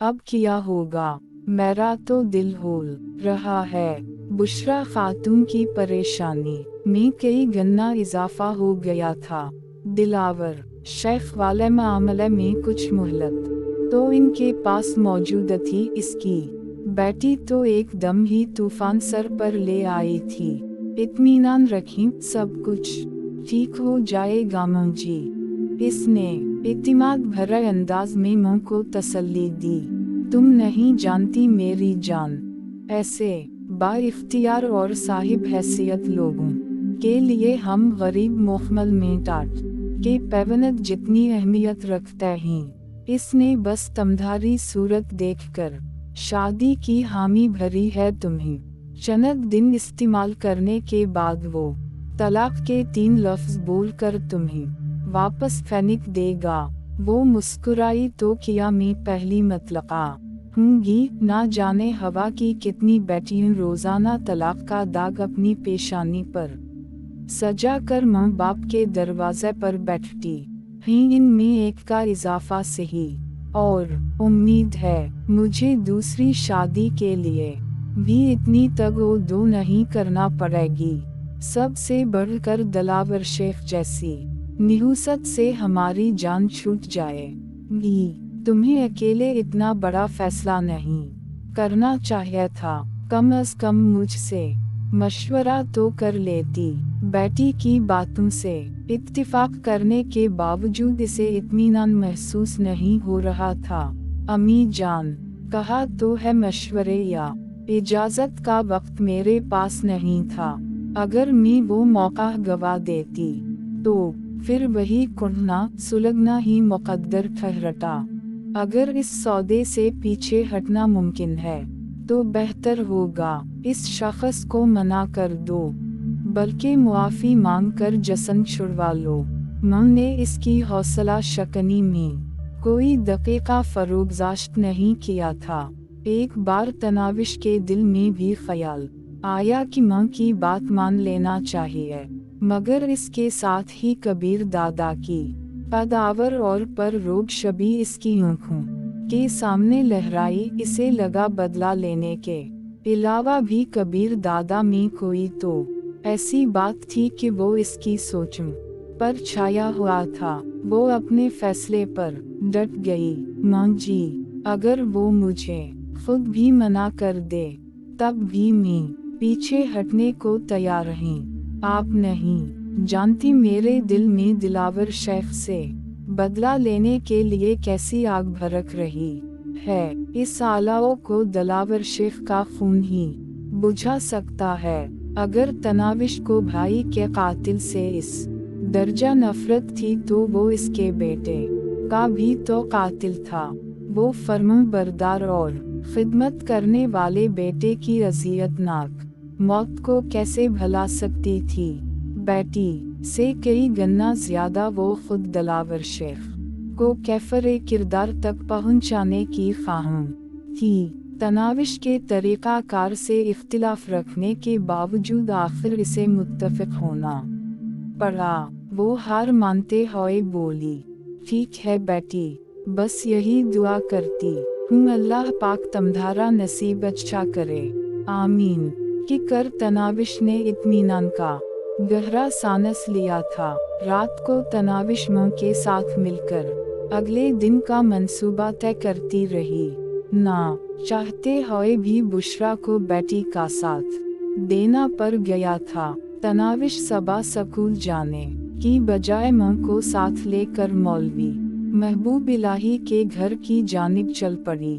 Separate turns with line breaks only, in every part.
अब क्या होगा, मेरा तो दिल होल रहा है। बुशरा खातून की परेशानी में कई गुना इजाफा हो गया था। दिलावर शेख वाले मामले में कुछ मोहलत तो इनके पास मौजूद थी। इसकी बेटी तो एकदम ही तूफान सर पर ले आई थी। इत्मीनान रखें, सब कुछ ठीक हो जाएगा मां जी। इसने इत्मीनान भरे अंदाज में मां को तसल्ली दी। तुम नहीं जानती मेरी जान, ऐसे बाइख्तियार और साहिब हैसियत लोगों के लिए हम गरीब मोहम्मल में टाट के पैवनत जितनी अहमियत रखते हैं। इसने बस तमधारी सूरत देखकर शादी की हामी भरी है तुम्हें। चंद दिन इस्तेमाल करने के बाद वो तलाक के 3 लफ्ज बोलकर तुम्हें वापस फेंक देगा। वो मुस्कुराई तो किया मैं पहली मतलका हूँगी। ना जाने हवा की कितनी बेटियां रोजाना तलाक का दाग अपनी पेशानी पर सजा कर माँ बाप के दरवाजे पर बैठती हैं। इनमें एक का इजाफा सही और उम्मीद है मुझे दूसरी शादी के लिए भी इतनी तगो-दो नहीं करना पड़ेगी। सबसे बढ़कर दिलावर शेख जैसी निहुसत से हमारी जान छूट जाएगी। तुम्हें अकेले इतना बड़ा फैसला नहीं करना चाहिए था। कम अज कम मुझसे मशवरा तो कर लेती। बेटी की बातों से इत्तिफाक करने के बावजूद इसे इत्मीनान महसूस नहीं हो रहा था। अम्मी जान, कहा तो है मशवरे या इजाजत का वक्त मेरे पास नहीं था। अगर मैं वो मौका गवा देती तो फिर वही कुढ़ना सुलगना ही मुकद्दर ठहरता। अगर इस सौदे से पीछे हटना मुमकिन है तो बेहतर होगा इस शख्स को मना कर दो, बल्कि मुआफ़ी मांग कर जश्न छुड़वा लो। मां ने इसकी हौसला शकनी में कोई दकीका फरोगज़ाश्त नहीं किया था। एक बार तनाविश के दिल में भी ख्याल आया कि मां की बात मान लेना चाहिए, मगर इसके साथ ही कबीर दादा की कदावर और पर रोग शबी इसकी आँखों के सामने लहराई। इसे लगा बदला लेने के अलावा भी कबीर दादा में कोई तो ऐसी बात थी कि वो इसकी सोचों पर छाया हुआ था। वो अपने फैसले पर डट गई। मां जी, अगर वो मुझे खुद भी मना कर दे तब भी मैं पीछे हटने को तैयार हूँ। आप नहीं जानती मेरे दिल में दिलावर शेख से बदला लेने के लिए कैसी आग भड़क रही है। इस आलाओं को दिलावर शेख का खून ही बुझा सकता है। अगर तनाविश को भाई के कातिल से इस दर्जा नफरत थी तो वो इसके बेटे का भी तो कातिल था। वो फर्माबरदार और खिदमत करने वाले बेटे की अज़ियतनाक मौत को कैसे भुला सकती थी। बेटी से कई गुना ज्यादा वो खुद दिलावर शेख को कैफरे किरदार तक पहुंचाने की ख्वाहिश थी। तनाविश के तरीक़ाकार से इख्तिलाफ रखने के बावजूद आखिर इसे मुत्तफ़िक़ होना पड़ा। वो हार मानते हुए बोली, ठीक है बेटी, बस यही दुआ करती हूँ अल्लाह पाक तुम्हारा नसीब अच्छा करे, आमीन। कि कर तनाविश ने इत्मीनान का गहरा सांस लिया था। रात को तनाविश मां के साथ मिलकर अगले दिन का मंसूबा तय करती रही। ना चाहते हुए भी बुशरा को बेटी का साथ देना पड़ गया था। तनाविश सबा स्कूल जाने की बजाय मां को साथ लेकर मौलवी महबूब इलाही के घर की जानिब चल पड़ी।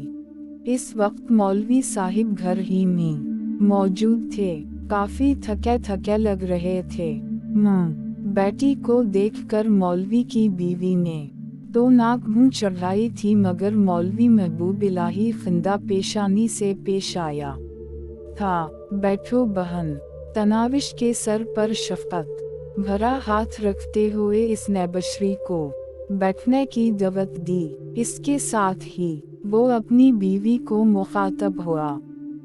इस वक्त मौलवी साहिब घर ही में मौजूद थे। काफी थके थके लग रहे थे। मां बेटी को देखकर मौलवी की बीवी ने तो नाक मुंह चढ़ाई थी, मगर मौलवी महबूब इलाही खिंदा पेशानी से पेश आया था। बैठो बहन। तनाविश के सर पर शफकत भरा हाथ रखते हुए इसने बशरी को बैठने की दावत दी। इसके साथ ही वो अपनी बीवी को मुखातब हुआ,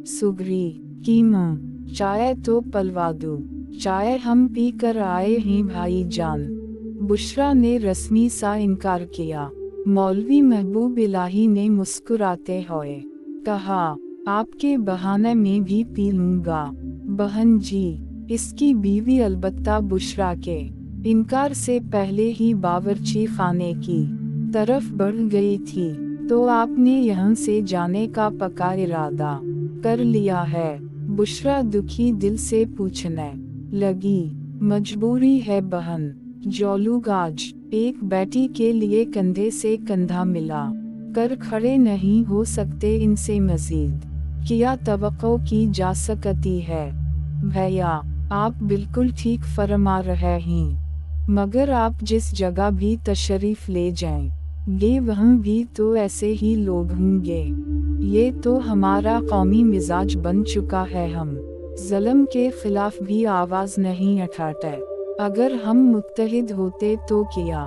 सुगरी की मां, चाय तो पलवा दो। चाय हम पी कर आए हैं भाई जान। बुशरा ने रस्मी सा इनकार किया। मौलवी महबूब इलाही ने मुस्कुराते हुए कहा, आपके बहाने में भी पी लूंगा। बहन जी, इसकी बीवी अलबत्ता बुशरा के इनकार से पहले ही बावर्ची खाने की तरफ बढ़ गई थी। तो आपने यहाँ से जाने का पक्का इरादा कर लिया है? बुशरा दुखी दिल से पूछने लगी। मजबूरी है बहन, जो लोग आज एक बेटी के लिए कंधे से कंधा मिला कर खड़े नहीं हो सकते, इनसे मजीद क्या तवक्को की जा सकती है? भैया, आप बिल्कुल ठीक फरमा रहे हैं, मगर आप जिस जगह भी तशरीफ ले जाएंगे वहाँ भी तो ऐसे ही लोग होंगे। ये तो हमारा कौमी मिजाज बन चुका है, हम ज़ुल्म के खिलाफ भी आवाज़ नहीं उठाते। अगर हम मुत्तहिद होते तो क्या